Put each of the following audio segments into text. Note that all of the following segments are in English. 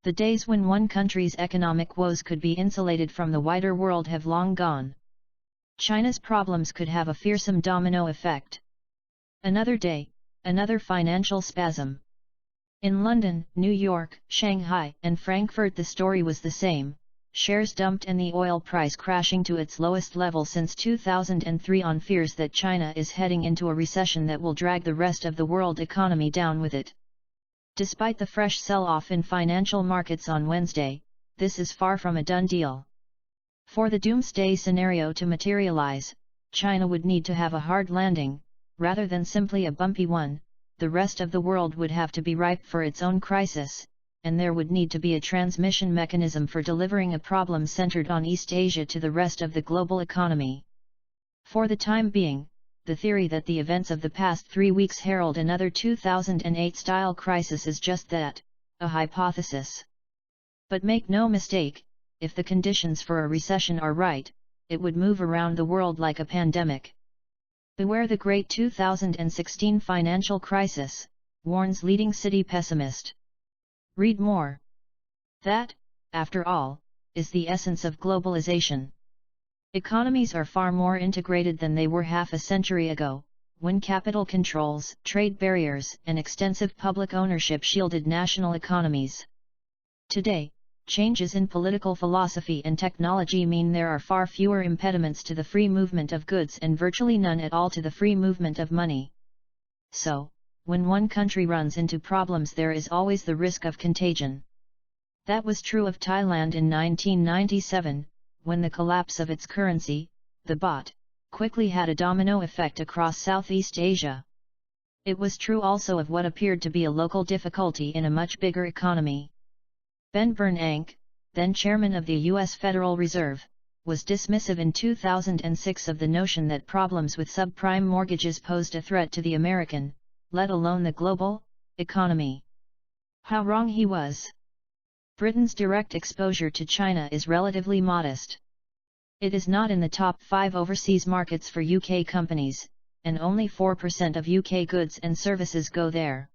The days when one country's economic woes could be insulated from the wider world have long gone. China's problems could have a fearsome domino effect. Another day, another financial spasm. In London, New York, Shanghai, and Frankfurt the story was the same: shares dumped and the oil price crashing to its lowest level since 2003 on fears that China is heading into a recession that will drag the rest of the world economy down with it. Despite the fresh sell-off in financial markets on Wednesday, this is far from a done deal. For the doomsday scenario to materialize, China would need to have a hard landing, rather than simply a bumpy one. The rest of the world would have to be ripe for its own crisis, and there would need to be a transmission mechanism for delivering a problem centered on East Asia to the rest of the global economy. For the time being, the theory that the events of the past 3 weeks herald another 2008-style crisis is just that, a hypothesis. But make no mistake, if the conditions for a recession are right, it would move around the world like a pandemic. Beware the great 2016 financial crisis, warns leading Citi pessimist. Read more. That, after all, is the essence of globalization. Economies are far more integrated than they were half a century ago, when capital controls, trade barriers, and extensive public ownership shielded national economies. Today, changes in political philosophy and technology mean there are far fewer impediments to the free movement of goods and virtually none at all to the free movement of money. So, when one country runs into problems, there is always the risk of contagion. That was true of Thailand in 1997, when the collapse of its currency, the baht, quickly had a domino effect across Southeast Asia. It was true also of what appeared to be a local difficulty in a much bigger economy. Ben Bernanke, then chairman of the U.S. Federal Reserve, was dismissive in 2006 of the notion that problems with subprime mortgages posed a threat to the American, let alone the global, economy. How wrong he was! Britain's direct exposure to China is relatively modest. It is not in the top 5 overseas markets for UK companies, and only 4% of UK goods and services go there.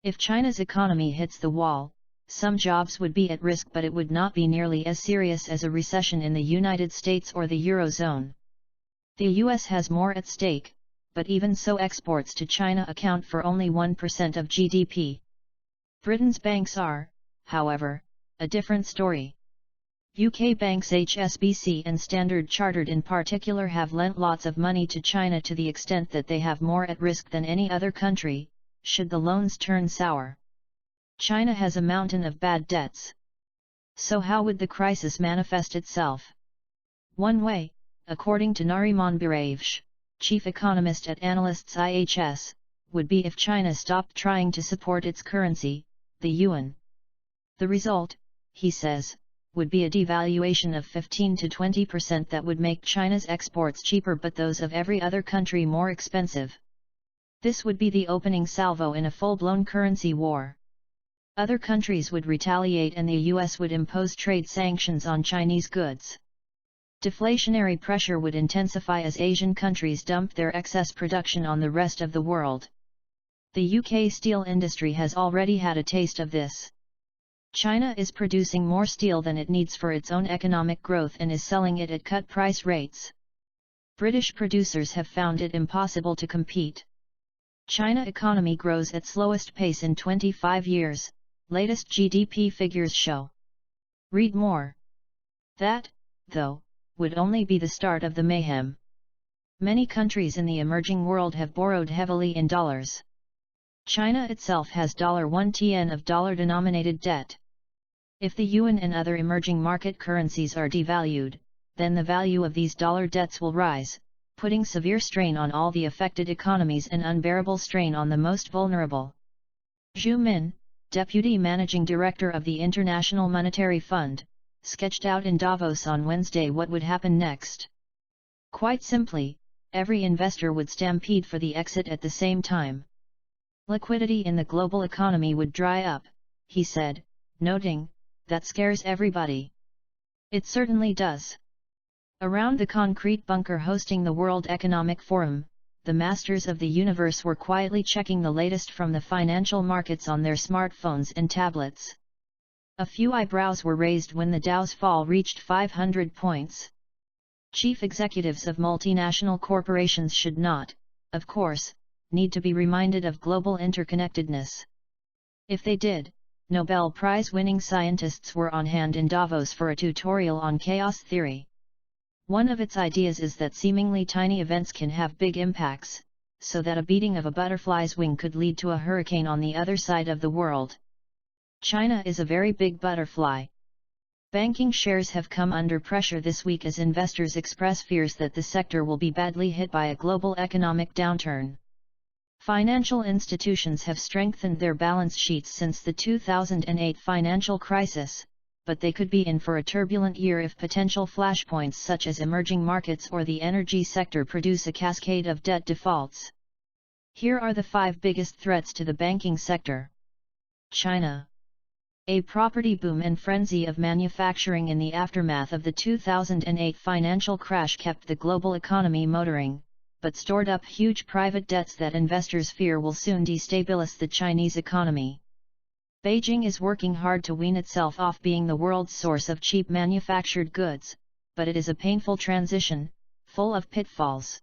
If China's economy hits the wall, some jobs would be at risk, but it would not be nearly as serious as a recession in the United States or the Eurozone. The US has more at stake, but even so exports to China account for only 1% of GDP. Britain's banks are, however, a different story. UK banks HSBC and Standard Chartered in particular have lent lots of money to China to the extent that they have more at risk than any other country, should the loans turn sour. China has a mountain of bad debts. So how would the crisis manifest itself? One way, according to Nariman Birayevsh, chief economist at Analysts IHS, would be if China stopped trying to support its currency, the yuan. The result, he says, would be a devaluation of 15 to 20% that would make China's exports cheaper but those of every other country more expensive. This would be the opening salvo in a full-blown currency war. Other countries would retaliate and the US would impose trade sanctions on Chinese goods. Deflationary pressure would intensify as Asian countries dumped their excess production on the rest of the world. The UK steel industry has already had a taste of this. China is producing more steel than it needs for its own economic growth and is selling it at cut price rates. British producers have found it impossible to compete. China economy grows at slowest pace in 25 years, latest GDP figures show. Read more. That, though, would only be the start of the mayhem. Many countries in the emerging world have borrowed heavily in dollars. China itself has $1 tn of dollar-denominated debt. If the yuan and other emerging market currencies are devalued, then the value of these dollar debts will rise, putting severe strain on all the affected economies and unbearable strain on the most vulnerable. Zhu Min, deputy managing director of the International Monetary Fund, sketched out in Davos on Wednesday what would happen next. Quite simply, every investor would stampede for the exit at the same time. Liquidity in the global economy would dry up, he said, noting, that scares everybody. It certainly does. Around the concrete bunker hosting the World Economic Forum, the masters of the universe were quietly checking the latest from the financial markets on their smartphones and tablets. A few eyebrows were raised when the Dow's fall reached 500 points. Chief executives of multinational corporations should not, of course, need to be reminded of global interconnectedness. If they did, Nobel Prize-winning scientists were on hand in Davos for a tutorial on chaos theory. One of its ideas is that seemingly tiny events can have big impacts, so that a beating of a butterfly's wing could lead to a hurricane on the other side of the world. China is a very big butterfly. Banking shares have come under pressure this week as investors express fears that the sector will be badly hit by a global economic downturn. Financial institutions have strengthened their balance sheets since the 2008 financial crisis, but they could be in for a turbulent year if potential flashpoints such as emerging markets or the energy sector produce a cascade of debt defaults. Here are the 5 biggest threats to the banking sector. China. A property boom and frenzy of manufacturing in the aftermath of the 2008 financial crash kept the global economy motoring, but stored up huge private debts that investors fear will soon destabilize the Chinese economy. Beijing is working hard to wean itself off being the world's source of cheap manufactured goods, but it is a painful transition, full of pitfalls.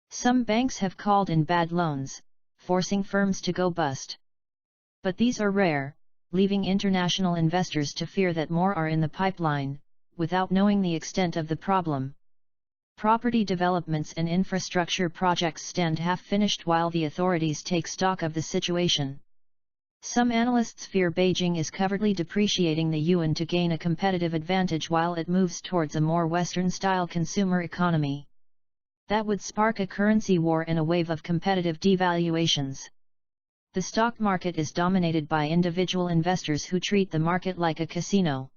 Some banks have called in bad loans, forcing firms to go bust. But these are rare, leaving international investors to fear that more are in the pipeline, without knowing the extent of the problem. Property developments and infrastructure projects stand half-finished while the authorities take stock of the situation. Some analysts fear Beijing is covertly depreciating the yuan to gain a competitive advantage while it moves towards a more Western-style consumer economy. That would spark a currency war and a wave of competitive devaluations. The stock market is dominated by individual investors who treat the market like a casino.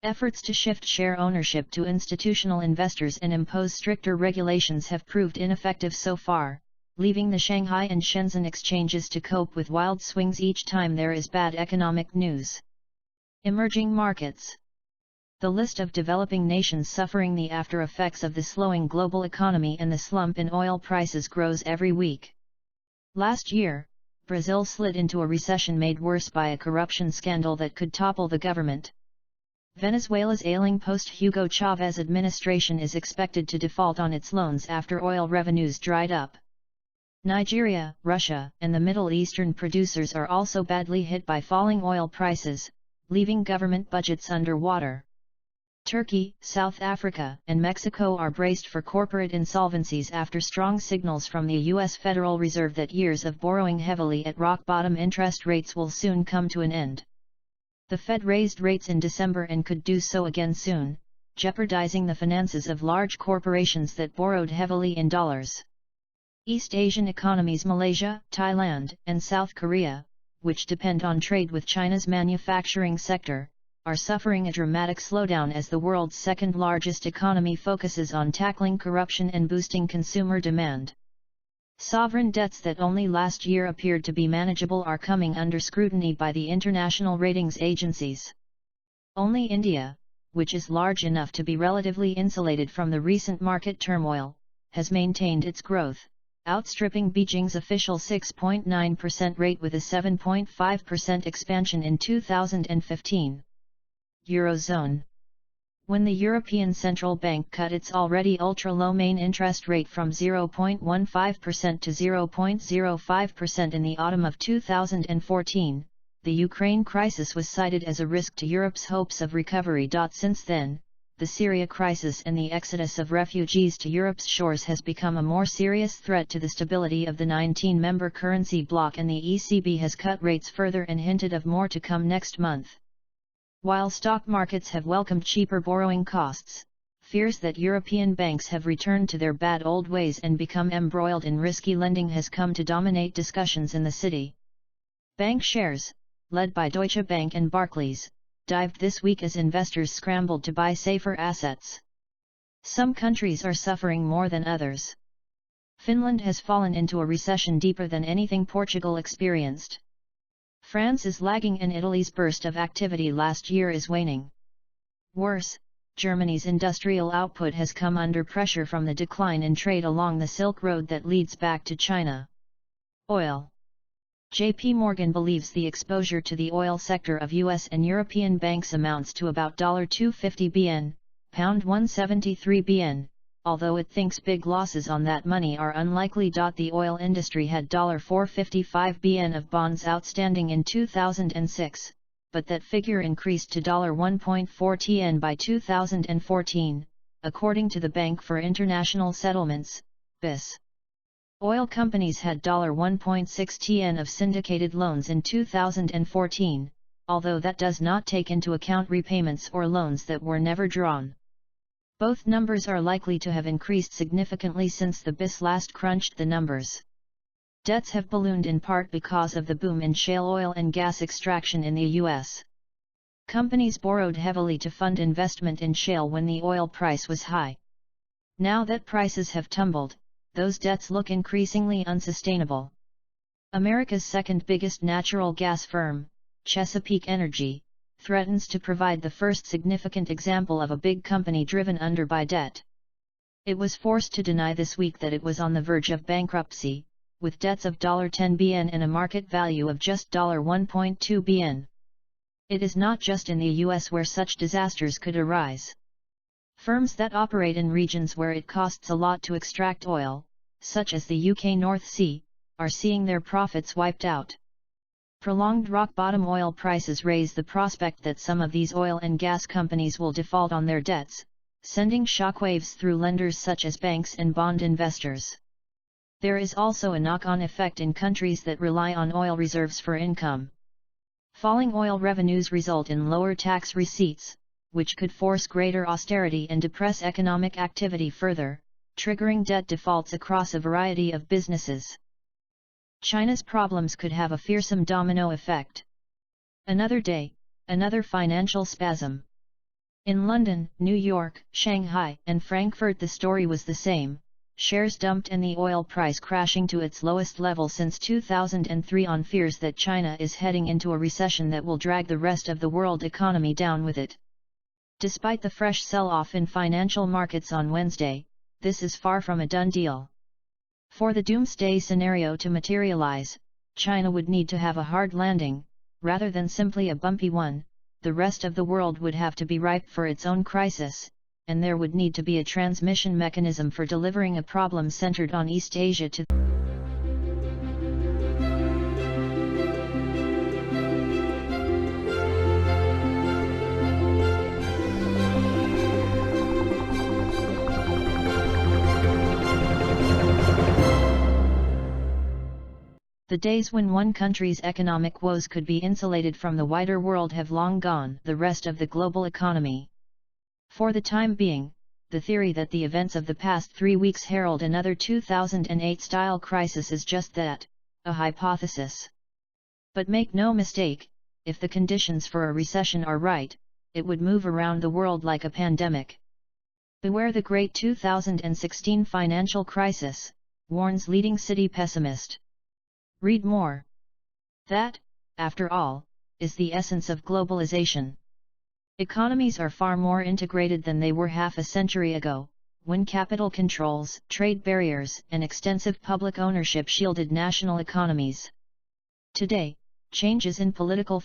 Efforts to shift share ownership to institutional investors and impose stricter regulations have proved ineffective so far, leaving the Shanghai and Shenzhen exchanges to cope with wild swings each time there is bad economic news. Emerging markets. The list of developing nations suffering the after-effects of the slowing global economy and the slump in oil prices grows every week. Last year, Brazil slid into a recession made worse by a corruption scandal that could topple the government. Venezuela's ailing post-Hugo Chavez administration is expected to default on its loans after oil revenues dried up. Nigeria, Russia, and the Middle Eastern producers are also badly hit by falling oil prices, leaving government budgets underwater. Turkey, South Africa, and Mexico are braced for corporate insolvencies after strong signals from the U.S. Federal Reserve that years of borrowing heavily at rock-bottom interest rates will soon come to an end. The Fed raised rates in December and could do so again soon, jeopardizing the finances of large corporations that borrowed heavily in dollars. East Asian economies Malaysia, Thailand, and South Korea, which depend on trade with China's manufacturing sector, are suffering a dramatic slowdown as the world's second-largest economy focuses on tackling corruption and boosting consumer demand. Sovereign debts that only last year appeared to be manageable are coming under scrutiny by the international ratings agencies. Only India, which is large enough to be relatively insulated from the recent market turmoil, has maintained its growth, outstripping Beijing's official 6.9% rate with a 7.5% expansion in 2015. Eurozone. When the European Central Bank cut its already ultra-low main interest rate from 0.15% to 0.05% in the autumn of 2014, the Ukraine crisis was cited as a risk to Europe's hopes of recovery. Since then, the Syria crisis and the exodus of refugees to Europe's shores has become a more serious threat to the stability of the 19-member currency bloc, and the ECB has cut rates further and hinted of more to come next month. While stock markets have welcomed cheaper borrowing costs, fears that European banks have returned to their bad old ways and become embroiled in risky lending has come to dominate discussions in the city. Bank shares, led by Deutsche Bank and Barclays, dived this week as investors scrambled to buy safer assets. Some countries are suffering more than others. Finland has fallen into a recession deeper than anything Portugal experienced. France is lagging and Italy's burst of activity last year is waning. Worse, Germany's industrial output has come under pressure from the decline in trade along the Silk Road that leads back to China. Oil. JP Morgan believes the exposure to the oil sector of US and European banks amounts to about $250 bn, pound 173 bn, although it thinks big losses on that money are unlikely. The oil industry had $455 bn of bonds outstanding in 2006, but that figure increased to $1.4 tn by 2014, according to the Bank for International Settlements, BIS. Oil companies had $1.6 tn of syndicated loans in 2014, although that does not take into account repayments or loans that were never drawn. Both numbers are likely to have increased significantly since the BIS last crunched the numbers. Debts have ballooned in part because of the boom in shale oil and gas extraction in the US. Companies borrowed heavily to fund investment in shale when the oil price was high. Now that prices have tumbled, those debts look increasingly unsustainable. America's second biggest natural gas firm, Chesapeake Energy, threatens to provide the first significant example of a big company driven under by debt. It was forced to deny this week that it was on the verge of bankruptcy, with debts of $10 bn and a market value of just $1.2 bn. It is not just in the US where such disasters could arise. Firms that operate in regions where it costs a lot to extract oil, such as the UK North Sea, are seeing their profits wiped out. Prolonged rock-bottom oil prices raise the prospect that some of these oil and gas companies will default on their debts, sending shockwaves through lenders such as banks and bond investors. There is also a knock-on effect in countries that rely on oil reserves for income. Falling oil revenues result in lower tax receipts, which could force greater austerity and depress economic activity further, triggering debt defaults across a variety of businesses. China's problems could have a fearsome domino effect. Another day, another financial spasm. In London, New York, Shanghai, and Frankfurt the story was the same, shares dumped and the oil price crashing to its lowest level since 2003 on fears that China is heading into a recession that will drag the rest of the world economy down with it. Despite the fresh sell-off in financial markets on Wednesday, this is far from a done deal. For the doomsday scenario to materialize, China would need to have a hard landing, rather than simply a bumpy one. The rest of the world would have to be ripe for its own crisis, and there would need to be a transmission mechanism for delivering a problem centered on East Asia to The days when one country's economic woes could be insulated from the wider world have long gone. The rest of the global economy. For the time being, the theory that the events of the past 3 weeks herald another 2008-style crisis is just that, a hypothesis. But make no mistake, if the conditions for a recession are right, it would move around the world like a pandemic. Beware the great 2016 financial crisis, warns leading Citi pessimist. Read more. That, after all, is the essence of globalization. Economies are far more integrated than they were half a century ago, when capital controls, trade barriers, and extensive public ownership shielded national economies. Today, changes in political